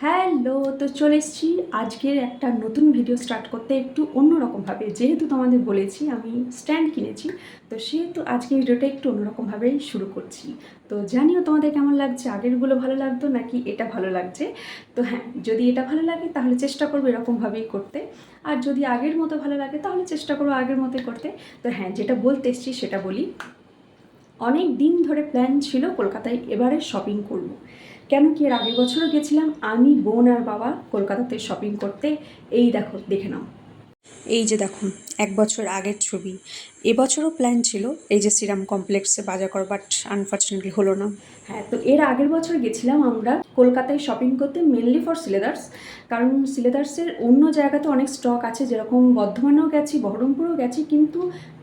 Hello, তো চলে এসেছি আজকের একটা নতুন ভিডিও স্টার্ট করতে একটু অন্যরকমভাবে। যেহেতু তোমাদের বলেছি আমি স্ট্যান্ড কিনেছি, তো সেহেতু আজকের ভিডিওটা একটু অন্যরকমভাবেই শুরু করছি। তো জানিও তোমাদের কেমন লাগছে, আগেরগুলো ভালো লাগতো নাকি এটা ভালো লাগছে। তো হ্যাঁ, যদি এটা ভালো লাগে তাহলে চেষ্টা করবো এরকমভাবেই করতে, আর যদি আগের মতো ভালো লাগে তাহলে চেষ্টা করবো আগের মতোই করতে। তো হ্যাঁ, যেটা বলতে এসেছি সেটা বলি। অনেক দিন ধরে প্ল্যান ছিল কলকাতায় এবারে শপিং করব। কেন কি এর আগের বছরও গেছিলাম আমি, বোন আর বাবা কলকাতাতে শপিং করতে। এই দেখো, দেখে নাও, এই যে দেখুন, 1 বছর আগের ছবি। এবছরও প্ল্যান ছিল এই যে শ্রীরাম কমপ্লেক্সে বাজার করা, বাট আনফর্চুনেটলি হলো না। হ্যাঁ, তো এর আগের বছর গেছিলাম আমরা কলকাতায় শপিং করতে, মেনলি ফর সিলেদার্স। কারণ সিলেদার্সের অন্য জায়গাতে অনেক স্টক আছে, যেরকম বর্ধমানেও গেছি, বহরমপুরেও গেছি, কিন্তু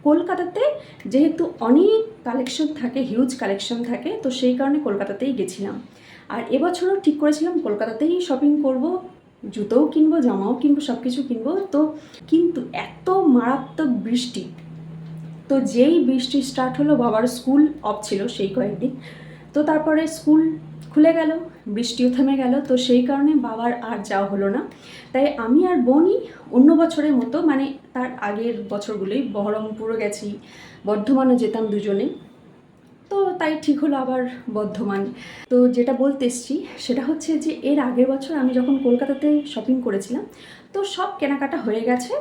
কলকাতাতে যেহেতু অনেক কালেকশন থাকে, হিউজ কালেকশন থাকে, তো সেই কারণে কলকাতাতেই গেছিলাম। আর এবছরও ঠিক করেছিলাম কলকাতাতেই শপিং করব, জুতোও কিনবো, জামাও কিনবো, সব কিছু কিনবো। তো কিন্তু এত মারাত্মক বৃষ্টি, তো যেই বৃষ্টি স্টার্ট হলো, বাবার স্কুল অফ ছিল সেই কয়েকদিন, তো তারপরে স্কুল খুলে গেল, বৃষ্টিও থেমে গেল, তো সেই কারণে বাবার আর যাওয়া হলো না। তাই আমি আর বোনই অন্য বছরের মতো, মানে তার আগের বছরগুলোই বহরমপুরও গেছি, বর্ধমানও যেতাম দুজনে, তো তাই ঠিক হলো আবার বর্ধমান। তো যেটা বলতে এসছি সেটা হচ্ছে যে এর আগের বছর আমি যখন কলকাতাতে শপিং করেছিলাম, তো সব কেনাকাটা হয়ে গেছে।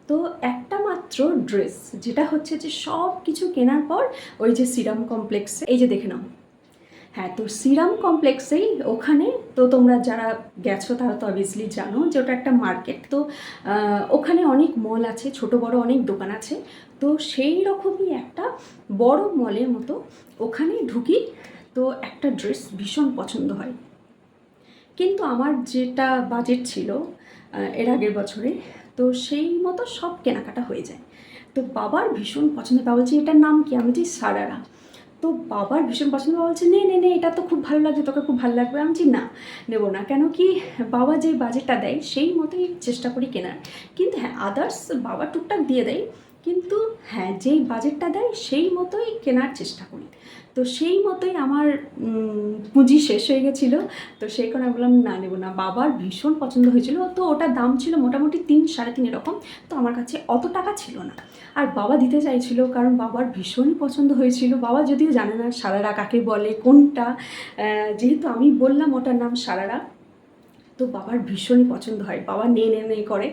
তো একটা মাত্র ড্রেস, যেটা হচ্ছে যে সব কিছু কেনার পর ওই যে শ্রীরাম কমপ্লেক্সে, এই যে দেখে নাও, হ্যাঁ, তো শ্রীরাম কমপ্লেক্সেই ওখানে, তো তোমরা যারা গেছো তারা তো অবভিয়াসলি জানো যে ওটা একটা মার্কেট। তো ওখানে অনেক মল আছে, ছোট বড় অনেক দোকান আছে। তো সেই রকমই একটা বড় মলের মতো ওখানে ঢুকি, তো একটা ড্রেস ভীষণ পছন্দ হয়। কিন্তু আমার যেটা বাজেট ছিল এর আগের বছরে, তো সেই মতো সব কেনাকাটা হয়ে যায়। তো বাবার ভীষণ পছন্দ, বাবা বলছে এটার নাম কি, আমি বলছি সারারা। তো বাবার ভীষণ পছন্দ, বাবা বলছে নে নে নে, এটা তো খুব ভালো লাগছে, তোকে খুব ভালো লাগবে। আমি বলছি না, নেবো না। কেন কি, বাবা যে বাজেটটা দেয় সেই মতোই চেষ্টা করি কেনার। কিন্তু হ্যাঁ, আদার্স বাবা টুকটাক দিয়ে দেয়, কিন্তু হ্যাঁ, যেই বাজেটটা দেয় সেই মতোই কেনার চেষ্টা করি। তো সেই মতোই আমার পুঁজি শেষ হয়ে গেছিলো, তো সেই কারণে আমি বললাম না, নেবো না। বাবার ভীষণ পছন্দ হয়েছিল, তো ওটার দাম ছিল মোটামুটি 3-3.5 এরকম। তো আমার কাছে অত টাকা ছিল না, আর বাবা দিতে চাইছিল কারণ বাবার ভীষণই পছন্দ হয়েছিল। বাবা যদিও জানে না সারারা কাকে বলে, কোনটা, যেহেতু আমি বললাম ওটার নাম সারারা, তো বাবার ভীষণই পছন্দ হয়, বাবা নে নে নে করে,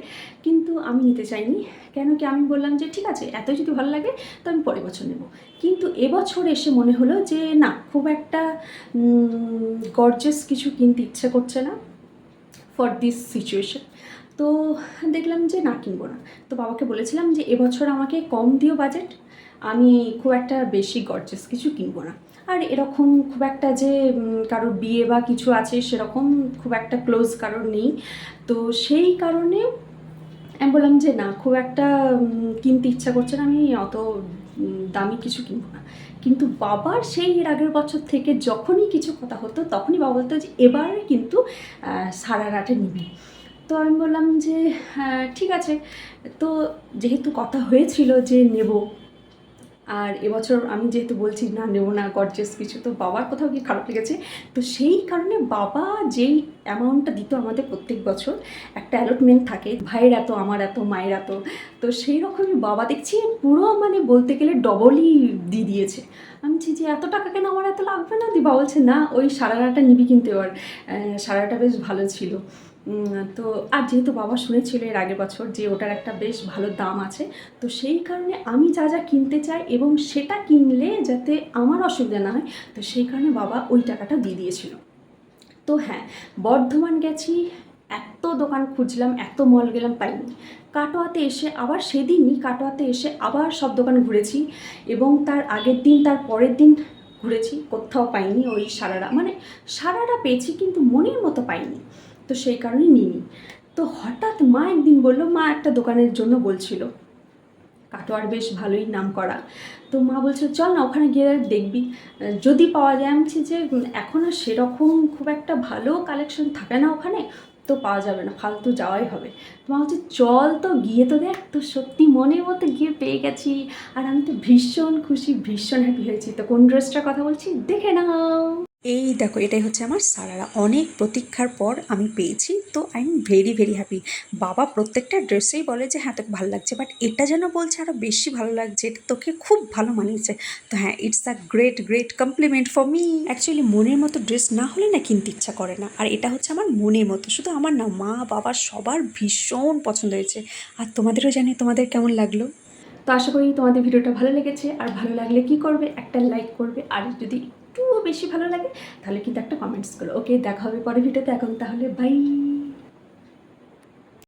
কিন্তু আমি নিতে চাইনি। কেন কি, আমি বললাম যে ঠিক আছে, এত যদি ভালো লাগে তো আমি পরের বছর নেব। কিন্তু এবছর এসে মনে হলো যে না, খুব একটা গর্জাস কিছু কিনতে ইচ্ছে করছে না ফর দিস সিচুয়েশন। তো দেখলাম যে না, কিনবো না। তো বাবাকে বলেছিলাম যে এবছর আমাকে কম দিও বাজেট, আমি খুব একটা বেশি গর্জাস কিছু কিনবো না। আর এরকম খুব একটা যে কারোর বিয়ে বা কিছু আছে সেরকম খুব একটা ক্লোজ কারোর নেই। তো সেই কারণে আমি বললাম যে না, খুব একটা কিনতে ইচ্ছা করছে না, আমি অত দামি কিছু কিনবো না। কিন্তু বাবার সেই এর আগের বছর থেকে যখনই কিছু কথা হতো তখনই বাবা বলতো যে এবারে কিন্তু সারারাটা নিবি। তো আমি বললাম যে হ্যাঁ ঠিক আছে। তো যেহেতু কথা হয়েছিল যে নেব, আর এবছর আমি যেহেতু বলছি না, নেবো না গর্জিয়াস কিছু, তো বাবার কোথাও কি খারাপ লেগেছে। তো সেই কারণে বাবা যেই অ্যামাউন্টটা দিত আমাদের প্রত্যেক বছর, একটা অ্যালটমেন্ট থাকে, ভাইয়ের এত, আমার এত, মায়ের এত, তো সেই রকমই বাবা দেখছি পুরো মানে বলতে গেলে ডবলই দিয়ে দিয়েছে। আমি বলছি যে এত টাকা কেন, আমার এত লাগবে না। বাবা বলছে না, ওই সারারাটা নিবি কিন্তু এবার, সারারাটা বেশ ভালো ছিল। তো আর যেহেতু বাবা শুনেছিল এর আগের বছর যে ওটার একটা বেশ ভালো দাম আছে, তো সেই কারণে আমি যা যা কিনতে চাই এবং সেটা কিনলে যাতে আমার অসুবিধা না হয়, তো সেই কারণে বাবা ওই টাকাটা দিয়ে দিয়েছিল। তো হ্যাঁ, বর্ধমান গেছি, এত দোকান খুঁজলাম, এত মল গেলাম, পাইনি। কাটোয়াতে এসে আবার সেদিনই, কাটোয়াতে এসে আবার সব দোকান ঘুরেছি, এবং তার আগের দিন, তার পরের দিন ঘুরেছি, কোথাও পাইনি ওই সারারা, মানে সারারা পেয়েছি কিন্তু মনের মতো পাইনি। তো সেই কারণে নিইনি। তো হঠাৎ মা একদিন বললো, মা একটা দোকানের জন্য বলছিল, কাটোয়ার বেশ ভালোই নাম করা। তো মা বলছে চল না ওখানে গিয়ে দেখবি, যদি পাওয়া যায়। আমি বলছি যে এখন আর সেরকম খুব একটা ভালো কালেকশন থাকে না ওখানে, তো পাওয়া যাবে না, ফালতু যাওয়াই হবে। তো মা বলছে চল তো গিয়ে তো দেখ। তো সত্যি মনের মতো গিয়ে পেয়ে গেছি, আর আমি তো ভীষণ খুশি, ভীষণ হ্যাপি হয়েছি। তো কোন ড্রেসটার কথা বলছি দেখে নাও। এই দেখো, এটাই হচ্ছে আমার সারারা। অনেক প্রতীক্ষার পর আমি পেয়েছি, তো I am very very happy. বাবা প্রত্যেকটা ড্রেসেই বলে যে হ্যাঁ তোকে ভালো লাগছে, বাট এটা যেন বলছে আরও বেশি ভালো লাগছে, এটা তোকে খুব ভালো মানিয়েছে। তো হ্যাঁ, it's a great great compliment for me. Actually মনের মতো ড্রেস না হলে না কিনতে ইচ্ছা করে না, আর এটা হচ্ছে আমার মনের মতো। শুধু আমার না, মা বাবার সবার ভীষণ পছন্দ হয়েছে। আর তোমাদেরও জানি তোমাদের কেমন লাগলো। তো আশা করি তোমাদের ভিডিওটা ভালো লেগেছে, আর ভালো লাগলে কি করবে, একটা লাইক করবে, আর যদি একটু বেশি ভালো লাগে তাহলে কিন্তু একটা কমেন্টস করো। ওকে, দেখা হবে পরের ভিডিওতে। এখন তাহলে বাই।